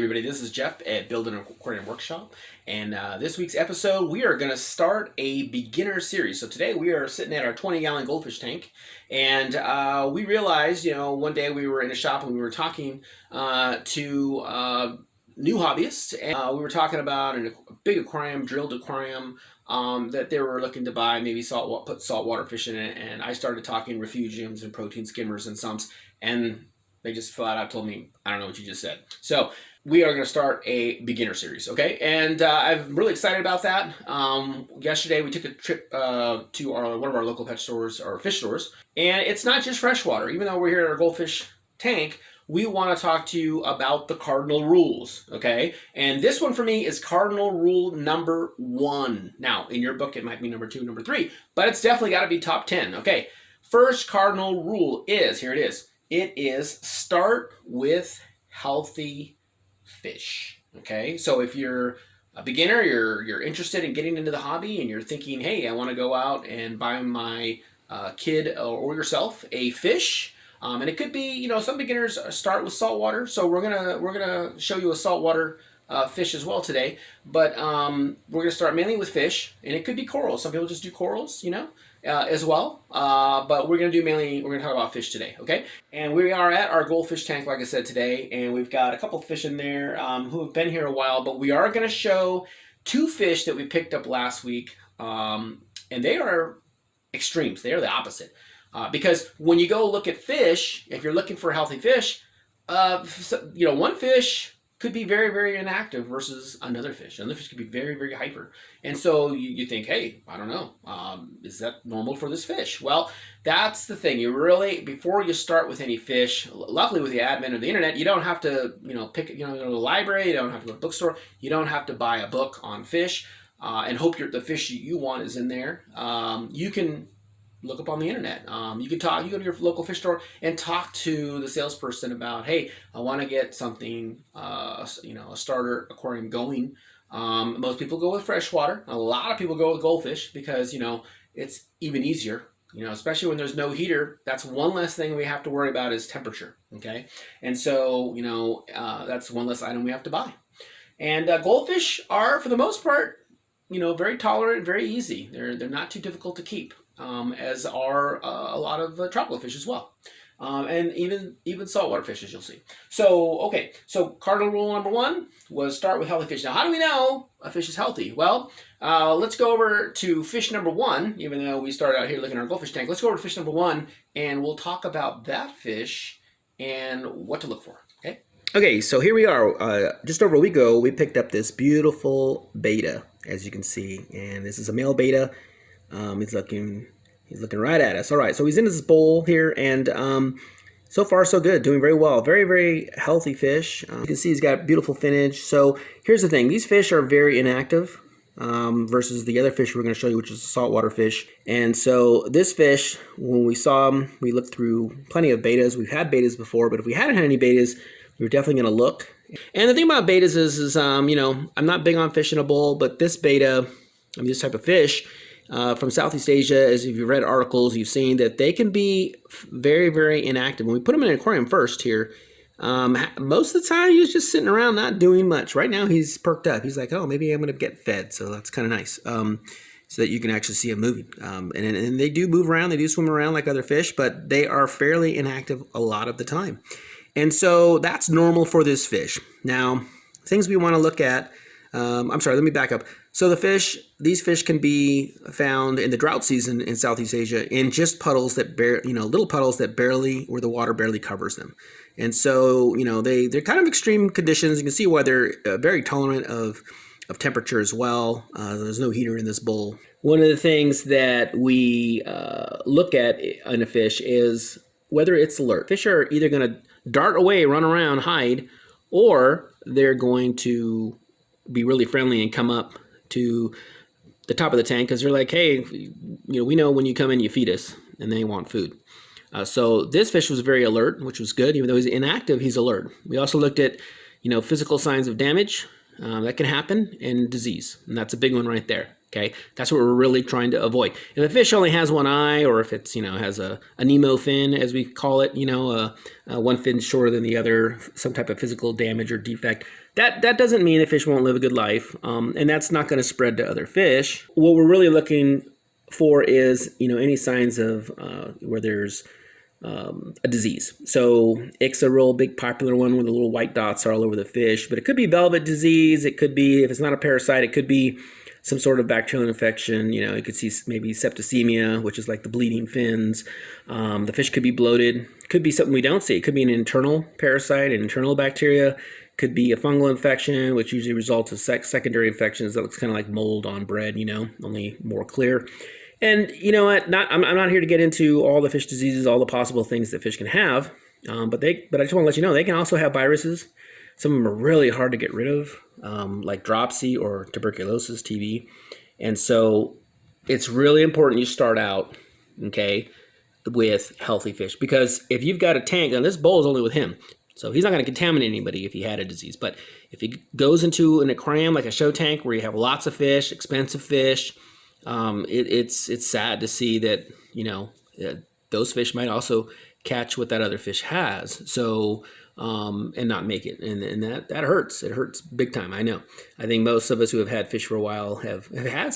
everybody, this is Jeff at Build an Aquarium Workshop, and this week's episode we are going to start a beginner series. So today we are sitting at our 20-gallon goldfish tank, and we realized, one day we were in a shop and we were talking to new hobbyists, and we were talking about a big aquarium, drilled aquarium, that they were looking to buy, maybe put saltwater fish in it, and I started talking refugiums and protein skimmers and sumps, and they just flat out told me, I don't know what you just said. So we are going to start a beginner series, okay? And I'm really excited about that. Yesterday we took a trip to one of our local pet stores, or fish stores, and it's not just freshwater. Even though we're here at our goldfish tank, we want to talk to you about the cardinal rules, okay? And this one for me is cardinal rule number 1. Now, in your book, it might be number 2, number 3, but it's definitely got to be top 10, okay? First cardinal rule is, here it is. It is start with healthy fish, okay? So if you're a beginner, you're interested in getting into the hobby and you're thinking, hey, I want to go out and buy my kid or yourself a fish, and it could be, some beginners start with saltwater. So we're gonna show you a saltwater fish as well today, but we're gonna start mainly with fish, and it could be corals. Some people just do corals, as well, but we're gonna talk about fish today, okay? And we are at our goldfish tank, like I said, today, and we've got a couple of fish in there who have been here a while, but we are gonna show 2 fish that we picked up last week, and they are extremes. They are the opposite, because when you go look at fish, if you're looking for healthy fish, one fish could be very, very inactive versus another fish. Another fish could be very, very hyper. And so you think, hey, I don't know, is that normal for this fish? Well, that's the thing. You really, before you start with any fish, luckily with the advent of the internet, you don't have to, pick, go to the library, you don't have to go to the bookstore, you don't have to buy a book on fish and hope the fish you want is in there. You can look up on the internet. You can go to your local fish store and talk to the salesperson about, hey, I want to get something, a starter aquarium going. Most people go with freshwater. A lot of people go with goldfish because, it's even easier, especially when there's no heater. That's one less thing we have to worry about is temperature, okay? And so, that's one less item we have to buy. And goldfish are, for the most part, very tolerant, very easy. They're not too difficult to keep. As are a lot of tropical fish as well, and even saltwater fish, as you'll see. So, okay, so cardinal rule number 1 was start with healthy fish. Now, how do we know a fish is healthy? Well, let's go over to fish number 1, even though we started out here looking at our goldfish tank. Let's go over to fish number 1, and we'll talk about that fish and what to look for, okay? Okay, so here we are. Just over a week ago, we picked up this beautiful betta, as you can see, and this is a male betta. He's looking right at us. All right, so he's in his bowl here, and so far so good, doing very well. Very, very healthy fish. You can see he's got beautiful finnage. So here's the thing: these fish are very inactive versus the other fish we're going to show you, which is a saltwater fish. And so this fish, when we saw him, we looked through plenty of bettas. We've had bettas before, but if we hadn't had any bettas, we were definitely going to look. And the thing about bettas is I'm not big on fish in a bowl, but this betta, this type of fish, from Southeast Asia, as if you've read articles, you've seen that they can be very, very inactive. When we put him in an aquarium first here, most of the time he's just sitting around not doing much. Right now he's perked up. He's like, oh, maybe I'm going to get fed. So that's kind of nice, so that you can actually see him moving. And they do move around. They do swim around like other fish, but they are fairly inactive a lot of the time. And so that's normal for this fish. Now, things we want to look at, I'm sorry, let me back up. So these fish can be found in the drought season in Southeast Asia in just puddles that little puddles that where the water barely covers them. And so, they're kind of extreme conditions. You can see why they're very tolerant of temperature as well. There's no heater in this bowl. One of the things that we look at in a fish is whether it's alert. Fish are either going to dart away, run around, hide, or they're going to be really friendly and come up to the top of the tank because they're like, hey, we know when you come in, you feed us, and they want food. So this fish was very alert, which was good. Even though he's inactive, he's alert. We also looked at, physical signs of damage that can happen and disease, and that's a big one right there. Okay, that's what we're really trying to avoid. If a fish only has one eye, or if it's has a Nemo fin, as we call it, one fin shorter than the other, some type of physical damage or defect, that doesn't mean the fish won't live a good life, and that's not going to spread to other fish. What we're really looking for is, any signs of where there's a disease. So ick's a real big popular one where the little white dots are all over the fish, but it could be velvet disease. It could be, if it's not a parasite, it could be some sort of bacterial infection. You could see maybe septicemia, which is like the bleeding fins. The fish could be bloated. Could be something we don't see. It could be an internal parasite, an internal bacteria. Could be a fungal infection, which usually results in secondary infections that looks kind of like mold on bread, only more clear. And you know what? I'm not here to get into all the fish diseases, all the possible things that fish can have, but I just want to let you know they can also have viruses. Some of them are really hard to get rid of, like dropsy or tuberculosis, TB. And so it's really important you start out, okay, with healthy fish, because if you've got a tank, and this bowl is only with him, so he's not going to contaminate anybody if he had a disease. But if he goes into an aquarium like a show tank where you have lots of fish, expensive fish, it's sad to see that those fish might also catch what that other fish has. So and not make it, and that hurts. It hurts big time. I know. I think most of us who have had fish for a while have had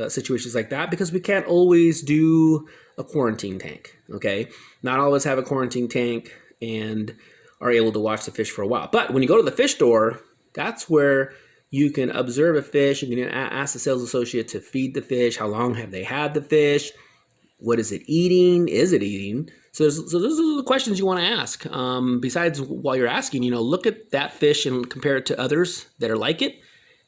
situations like that because we can't always do a quarantine tank. Okay, not always have a quarantine tank and are able to watch the fish for a while. But when you go to the fish store, that's where you can observe a fish. You can ask the sales associate to feed the fish. How long have they had the fish? What is it eating? Is it eating? So those are the questions you want to ask. Besides, while you're asking, look at that fish and compare it to others that are like it,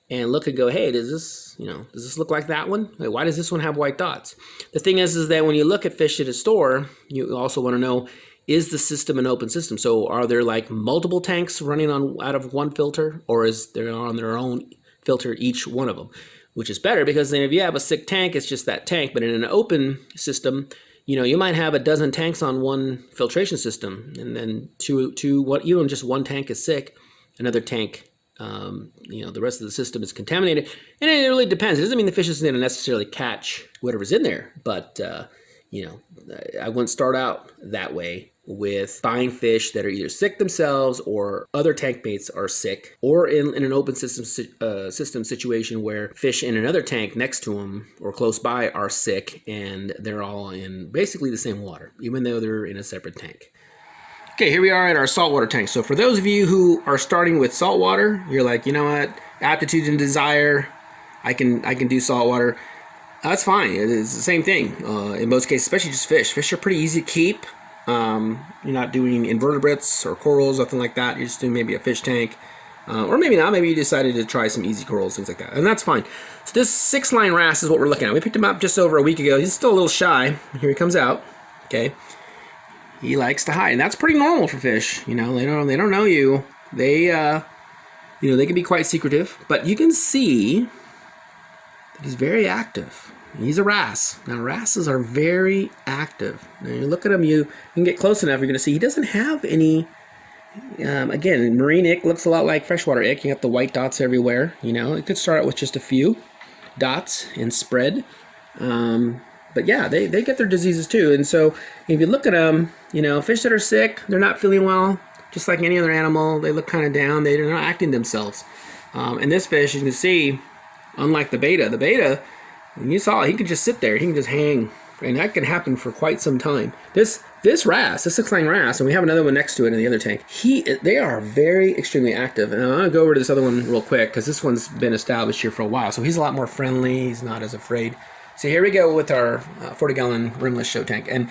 and look and go, hey, does this look like that one? Like, why does this one have white dots? The thing is that when you look at fish at a store, you also want to know, is the system an open system? So are there like multiple tanks running out of one filter, or is there on their own filter, each one of them? Which is better, because then if you have a sick tank, it's just that tank. But in an open system, you might have a dozen tanks on one filtration system, and then just one tank is sick, another tank, the rest of the system is contaminated. And it really depends. It doesn't mean the fish isn't going to necessarily catch whatever's in there, but I wouldn't start out that way with buying fish that are either sick themselves or other tank mates are sick, or in an open system situation where fish in another tank next to them or close by are sick and they're all in basically the same water, even though they're in a separate tank. Okay, here we are at our saltwater tank. So for those of you who are starting with saltwater, you're like, you know what, aptitude and desire, I can do saltwater. That's fine. It's the same thing in most cases, especially just fish. Fish are pretty easy to keep. You're not doing invertebrates or corals, nothing like that. You're just doing maybe a fish tank. Or maybe not. Maybe you decided to try some easy corals, things like that. And that's fine. So this 6-line wrasse is what we're looking at. We picked him up just over a week ago. He's still a little shy. Here he comes out. Okay. He likes to hide. And that's pretty normal for fish. They don't know you. They can be quite secretive. But you can see that he's very active. He's a wrasse. Now, wrasses are very active. Now, you look at him, you can get close enough, you're going to see he doesn't have any, again, marine ick looks a lot like freshwater ick. You got the white dots everywhere. It could start out with just a few dots and spread. But yeah, they get their diseases too. And so if you look at them, fish that are sick, they're not feeling well, just like any other animal. They look kind of down. They're not acting themselves. And this fish, you can see, unlike the betta, when you saw it, he could just sit there. He can just hang. And that can happen for quite some time. This wrasse, the 6-line wrasse, and we have another one next to it in the other tank, they are very extremely active. And I'm going to go over to this other one real quick because this one's been established here for a while. So he's a lot more friendly. He's not as afraid. So here we go with our 40-gallon rimless show tank. And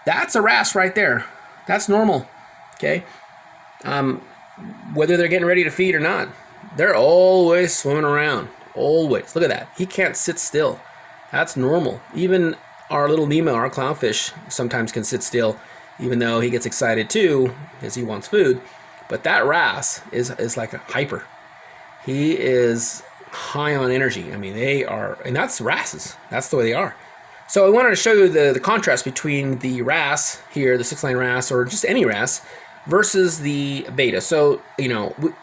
that's a wrasse right there. That's normal. Okay? Whether they're getting ready to feed or not, they're always swimming around. Always. Look at that. He can't sit still. That's normal. Even our little Nemo, our clownfish, sometimes can sit still, even though he gets excited too because he wants food. But that wrasse is like a hyper. He is high on energy. I mean, they are, and that's wrasses. That's the way they are. So I wanted to show you the contrast between the wrasse here, the 6-line wrasse, or just any wrasse, versus the betta. So,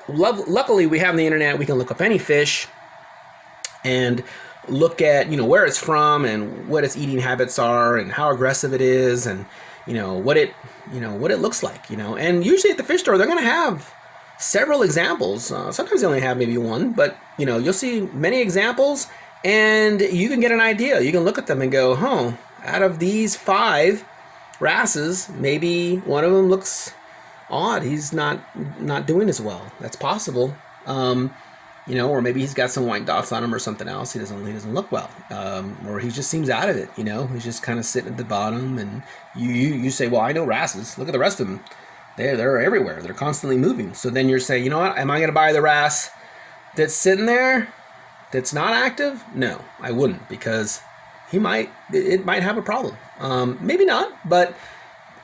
luckily we have the internet. We can look up any fish and look at where it's from and what its eating habits are and how aggressive it is and what it looks like. And usually at the fish store they're going to have several examples. Sometimes they only have maybe one, but you'll see many examples, and you can get an idea. You can look at them and go, "Huh, out of these 5 wrasses, maybe one of them looks odd. He's not doing as well." That's possible. Or maybe he's got some white dots on him or something else. He doesn't look well, or he just seems out of it. He's just kind of sitting at the bottom, and you say, "Well, I know wrasses. Look at the rest of them. They're everywhere. They're constantly moving." So then you're saying, "You know what? Am I going to buy the wrasse that's sitting there, that's not active?" No, I wouldn't, because it might have a problem. Maybe not, but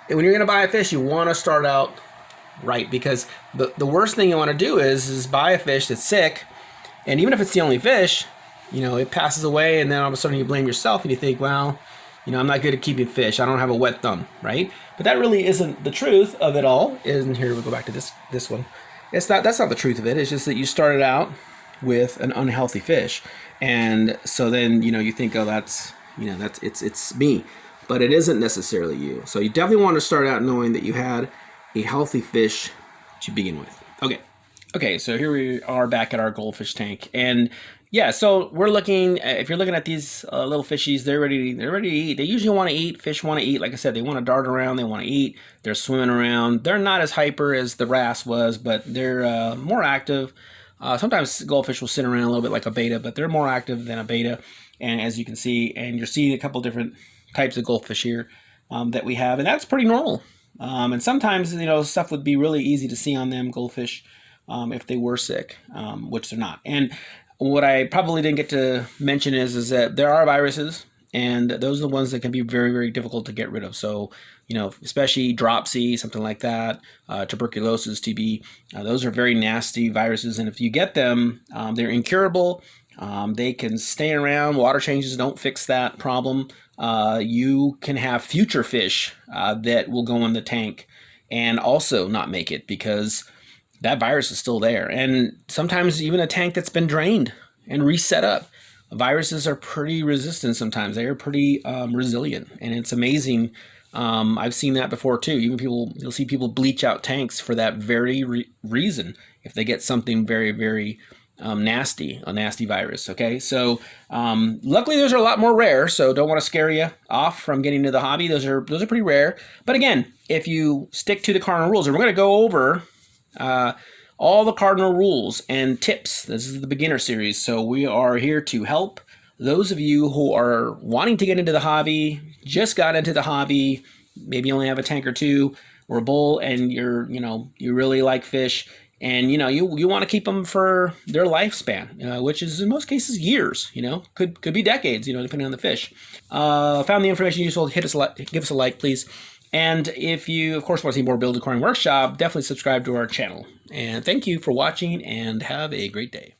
when you're going to buy a fish, you want to start out right, because the worst thing you want to do is buy a fish that's sick, and even if it's the only fish, it passes away, and then all of a sudden you blame yourself and you think, well, I'm not good at keeping fish. I don't have a wet thumb, right? But that really isn't the truth of it all. And here we'll go back to this one. That's not the truth of it. It's just that you started out with an unhealthy fish, and so then you think, oh, that's it's me, but it isn't necessarily you. So you definitely want to start out knowing that you had a healthy fish to begin with. Okay, so here we are back at our goldfish tank, and yeah, so we're looking. If you're looking at these little fishies, they're ready to eat. They usually want to eat. Fish want to eat. Like I said, they want to dart around. They want to eat. They're swimming around. They're not as hyper as the wrasse was, but they're more active. Sometimes goldfish will sit around a little bit like a betta, but they're more active than a betta. And as you can see, and you're seeing a couple different types of goldfish here that we have, and that's pretty normal. And sometimes, stuff would be really easy to see on them goldfish if they were sick, which they're not. And what I probably didn't get to mention is that there are viruses, and those are the ones that can be very, very difficult to get rid of. So, especially dropsy, something like that, tuberculosis, TB, those are very nasty viruses. And if you get them, they're incurable. They can stay around. Water changes don't fix that problem. You can have future fish that will go in the tank and also not make it, because that virus is still there. And sometimes even a tank that's been drained and reset up, viruses are pretty resistant sometimes. They are pretty resilient, and it's amazing. I've seen that before too. Even you'll see people bleach out tanks for that very reason, if they get something very, very a nasty virus. Okay, so luckily those are a lot more rare, so don't want to scare you off from getting into the hobby. Those are pretty rare. But again, if you stick to the cardinal rules, and we're going to go over all the cardinal rules and tips. This is the beginner series, so we are here to help those of you who are wanting to get into the hobby, just got into the hobby, maybe only have a tank or two or a bowl, and you really like fish, and you want to keep them for their lifespan, which is in most cases years. Could be decades. Depending on the fish. Found the information useful. Give us a like, please. And if you, of course, want to see more Build Aquarium Workshop, definitely subscribe to our channel. And thank you for watching, and have a great day.